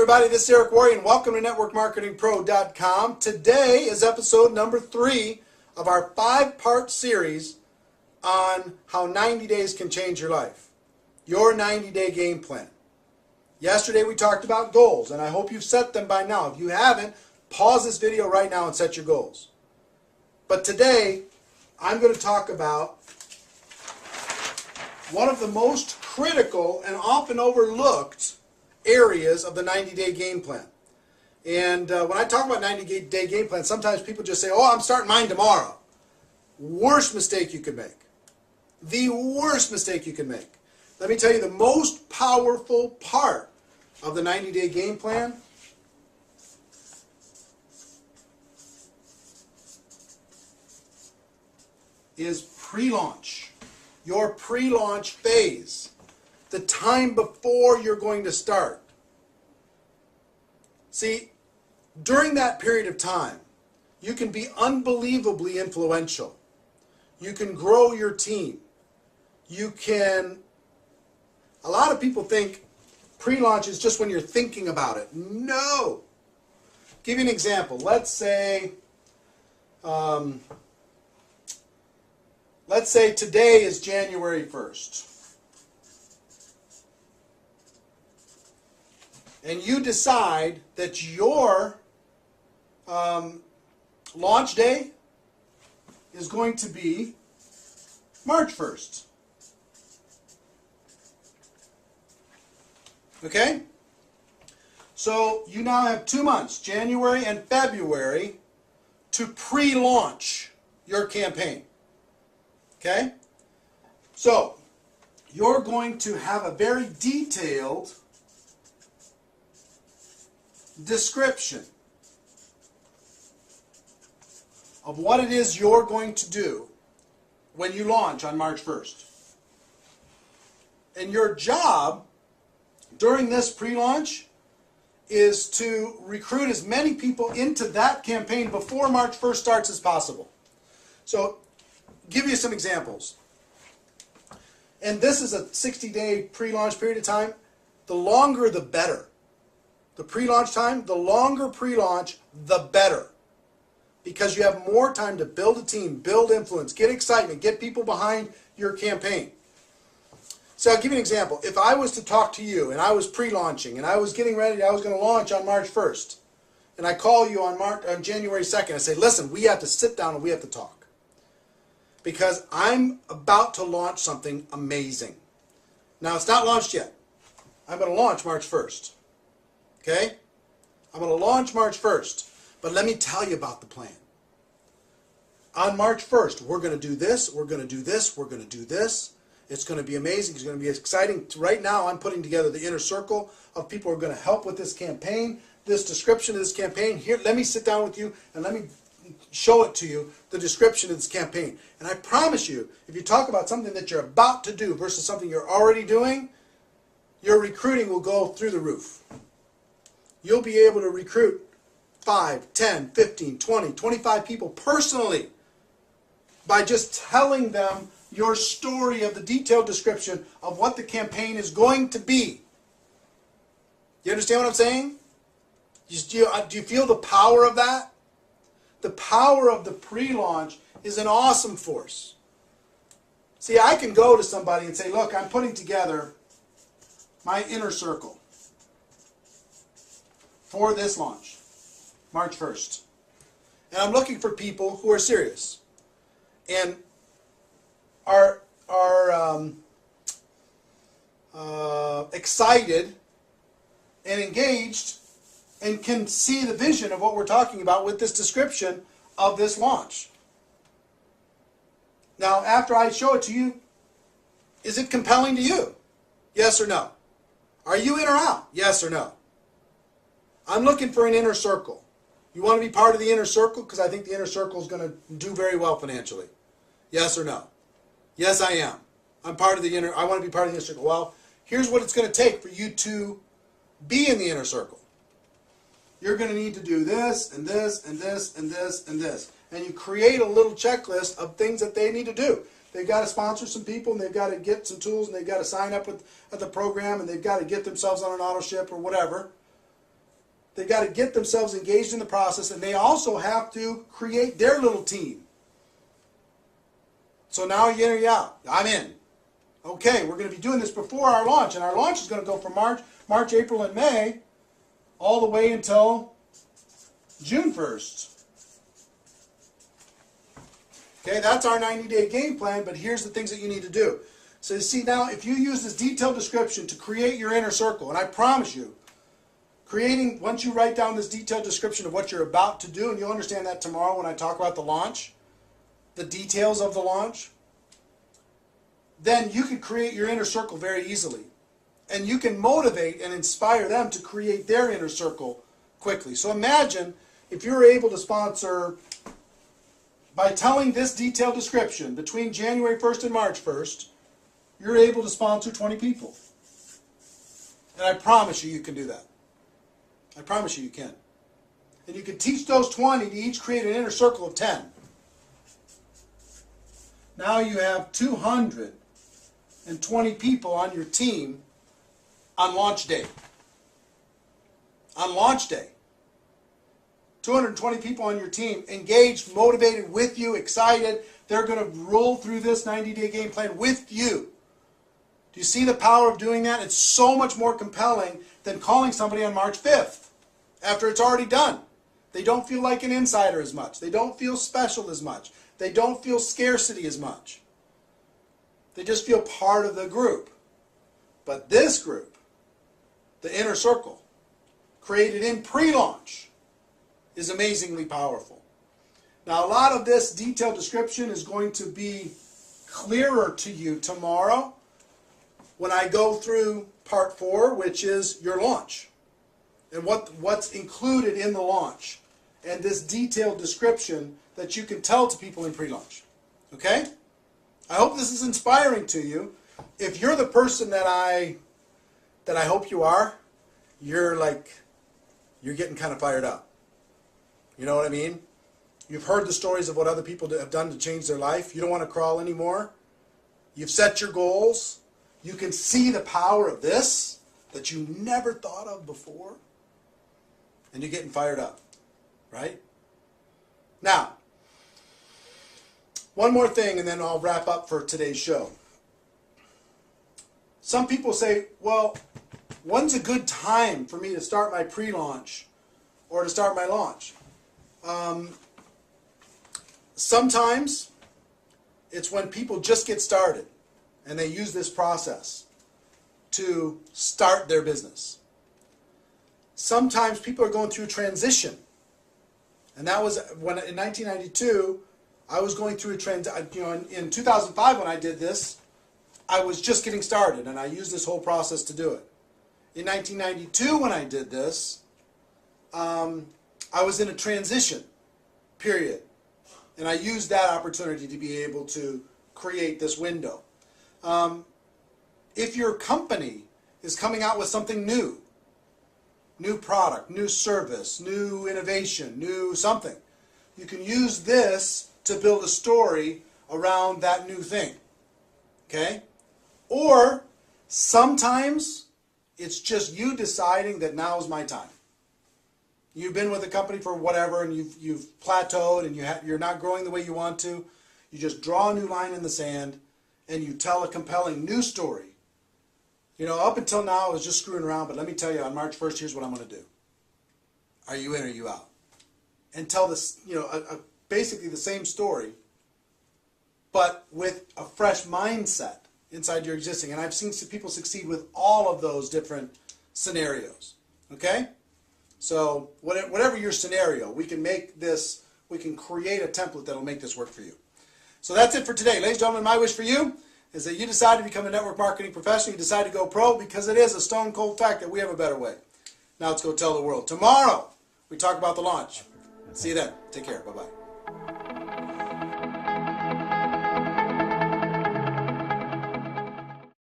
everybody, this is Worre and welcome to NetworkMarketingPro.com. Today is episode number 3 of our 5-part series on how 90 days can change your life. Your 90-day game plan. Yesterday we talked about goals, and I hope you've set them by now. If you haven't, pause this video right now and set your goals. But today, I'm going to talk about one of the most critical and often overlooked areas of the 90-day game plan. And when I talk about 90-day game plan, sometimes people just say, oh, I'm starting mine tomorrow. Worst mistake you could make. The worst mistake you can make. Let me tell you, the most powerful part of the 90-day game plan is pre-launch. Your pre-launch phase. The time before you're going to start. See, during that period of time, you can be unbelievably influential. You can grow your team. You can... A lot of people think pre-launch is just when you're thinking about it. No! Give you an example. Let's say today is January 1st. And you decide that your launch day is going to be March 1st. Okay? So you now have 2 months, January and February, to pre-launch your campaign. Okay? So you're going to have a very detailed description of what it is you're going to do when you launch on March 1st. And your job during this pre-launch is to recruit as many people into that campaign before March 1st starts as possible. So, give you some examples. And this is a 60-day pre-launch period of time. The longer, the better. The pre-launch time, the longer pre-launch, the better. Because you have more time to build a team, build influence, get excitement, get people behind your campaign. So I'll give you an example. If I was to talk to you and I was pre-launching and I was getting ready, I was going to launch on March 1st, and I call you on January 2nd, I say, listen, we have to sit down and we have to talk. Because I'm about to launch something amazing. Now, it's not launched yet. I'm going to launch March 1st. Okay? I'm going to launch March 1st. But let me tell you about the plan. On March 1st, we're going to do this, we're going to do this, we're going to do this. It's going to be amazing. It's going to be exciting. Right now, I'm putting together the inner circle of people who are going to help with this campaign, this description of this campaign. Here, let me sit down with you and let me show it to you, the description of this campaign. And I promise you, if you talk about something that you're about to do versus something you're already doing, your recruiting will go through the roof. You'll be able to recruit 5, 10, 15, 20, 25 people personally by just telling them your story of the detailed description of what the campaign is going to be. You understand what I'm saying? Do you feel the power of that? The power of the pre-launch is an awesome force. See, I can go to somebody and say, look, I'm putting together my inner circle for this launch, March 1st. And I'm looking for people who are serious and are excited and engaged and can see the vision of what we're talking about with this description of this launch. Now, after I show it to you, is it compelling to you? Yes or no? Are you in or out? Yes or no? I'm looking for an inner circle. You want to be part of the inner circle? Because I think the inner circle is going to do very well financially. Yes or no? Yes, I am. I want to be part of the inner circle. Well, here's what it's going to take for you to be in the inner circle. You're going to need to do this, and this, and this, and this, and this. And you create a little checklist of things that they need to do. They've got to sponsor some people, and they've got to get some tools, and they've got to sign up at the program, and they've got to get themselves on an auto ship or whatever. They've got to get themselves engaged in the process, and they also have to create their little team. So now you're in or you're out. I'm in. Okay, we're going to be doing this before our launch, and our launch is going to go from March, April, and May, all the way until June 1st. Okay, that's our 90-day game plan, but here's the things that you need to do. So you see now, if you use this detailed description to create your inner circle, and I promise you, once you write down this detailed description of what you're about to do, and you'll understand that tomorrow when I talk about the launch, the details of the launch, then you can create your inner circle very easily. And you can motivate and inspire them to create their inner circle quickly. So imagine if you're able to sponsor, by telling this detailed description, between January 1st and March 1st, you're able to sponsor 20 people. And I promise you, you can do that. I promise you can. And you can teach those 20 to each create an inner circle of 10. Now you have 220 people on your team on launch day. On launch day. 220 people on your team engaged, motivated with you, excited. They're going to roll through this 90-day game plan with you. Do you see the power of doing that? It's so much more compelling than calling somebody on March 5th after it's already done. They don't feel like an insider as much. They don't feel special as much. They don't feel scarcity as much. They just feel part of the group. But this group, the inner circle, created in pre-launch, is amazingly powerful. Now, a lot of this detailed description is going to be clearer to you tomorrow when I go through part 4, which is your launch, and what's included in the launch, and this detailed description that you can tell to people in pre-launch. Okay? I hope this is inspiring to you. If you're the person that I hope you are, you're getting kind of fired up. You know what I mean? You've heard the stories of what other people have done to change their life. You don't want to crawl anymore. You've set your goals. You can see the power of this that you never thought of before. And you're getting fired up. Right? Now, one more thing and then I'll wrap up for today's show. Some people say, well, when's a good time for me to start my pre-launch or to start my launch? Sometimes it's when people just get started and they use this process to start their business. Sometimes people are going through transition. And that was when in 1992, I was going through a transition. You know, in 2005 when I did this, I was just getting started and I used this whole process to do it. In 1992 when I did this, I was in a transition period. And I used that opportunity to be able to create this window. If your company is coming out with something new product, new service, new innovation, new something, you can use this to build a story around that new thing. Okay? Or sometimes it's just you deciding that now is my time. You've been with a company for whatever and you've plateaued and you're not growing the way you want to. You just draw a new line in the sand and you tell a compelling new story. You know, up until now I was just screwing around, but let me tell you, on March 1st, here's what I'm going to do. Are you in or are you out? And tell this, you know, basically the same story, but with a fresh mindset inside your existing. And I've seen people succeed with all of those different scenarios. Okay? So whatever your scenario, we can make this, we can create a template that'll make this work for you. So that's it for today. Ladies and gentlemen, my wish for you is that you decide to become a network marketing professional. You decide to go pro, because it is a stone cold fact that we have a better way. Now let's go tell the world. Tomorrow, we talk about the launch. See you then. Take care. Bye-bye.